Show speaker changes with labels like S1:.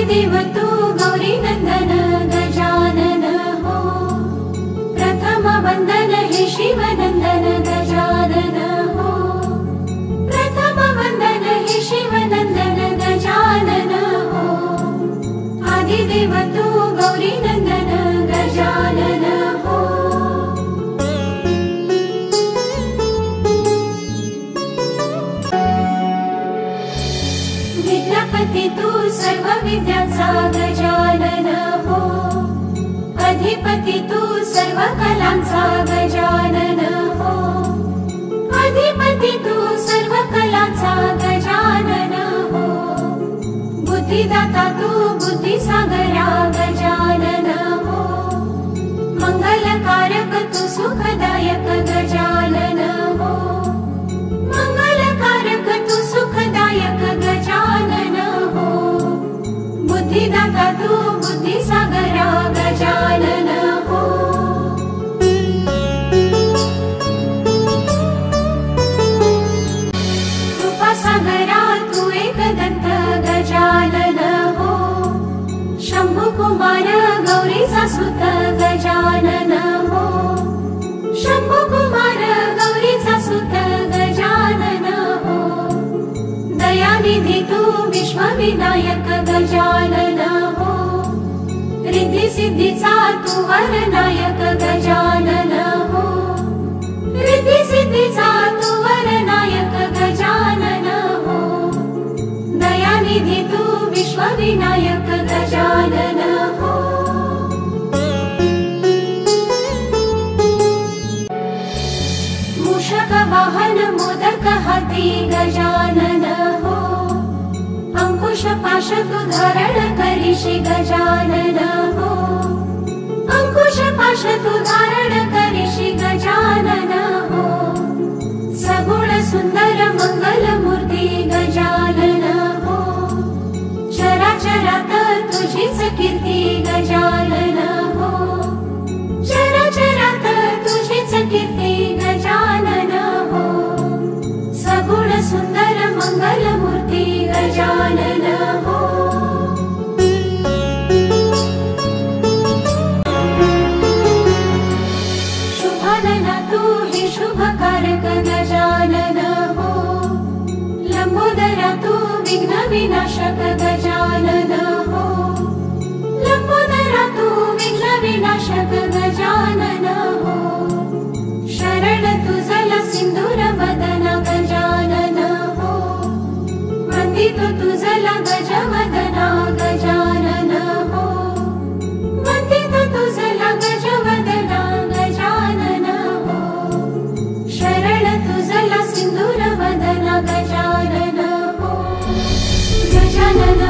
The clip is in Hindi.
S1: आदिदेव तू गौरी नंदन गजानन हो। प्रथम वंदन हे शिवनंदन गजानन हो। प्रथम वंदन हे शिवनंदन गजानन हो। आदिदेव तू गौरी नंदन गजानन हो। विद्यापती तू सर्व विद्यांचा गजानन हो। अधिपती तू सर्व कलांचा गजानन हो। अधिपती तू सर्व कलांचा गजानन हो। बुद्धिदाता तू बुद्धिसागरा गजानन हो। मंगलकारक तू सुखदायक गजानन हो। मंगलकारक तू सुखदायक गजानन हो। बुद्धिदाता तू बुद्धिसागरा गजानन हो। कृपासागरा तू एकदंत गजानन हो। शंभु कुमार गौरीचा सुत गजानन हो। शंभु कुमार गौरीचा सुत गजानन हो। दयानिधी तू विश्वविनायक गजानन हो। रिद्धी सिद्धीचा तू वरनायक गजानन हो। रिद्धी सिद्धीचा तू वरनायक गजानन हो। दयानिधी तू विश्वविनायक गजानन हो। मूषक वाहन मोदक हाती गजानन हो। अंकुश पाश तू धारण करीशी गजानन हो। अंकुश पाश तू धारण करीशी गजानन हो। सगुण सुंदर मंगल मूर्ती गजानन हो। चराचरात तुझीच कीर्ती गजानन हो। चराचरात तुझीच कीर्ती गजानन हो। सगुण सुंदर मंगल मूर्ती गजानन हो। शुभानन तू हे शुभकारक गजानन हो। लंबोदरा तू विघ्न विनाशक गजानन हो। लंबोदरा तू विघ्न विनाशक गजानन हो। शरण तुझला सिंधूर वदन गजानन हो। वंदितो तुझला गजवदना गजानन हो। वंदितो तुझला गजवदना गजानन हो। शरण तुझला सिंधूर वदना गजानन हो। गजानन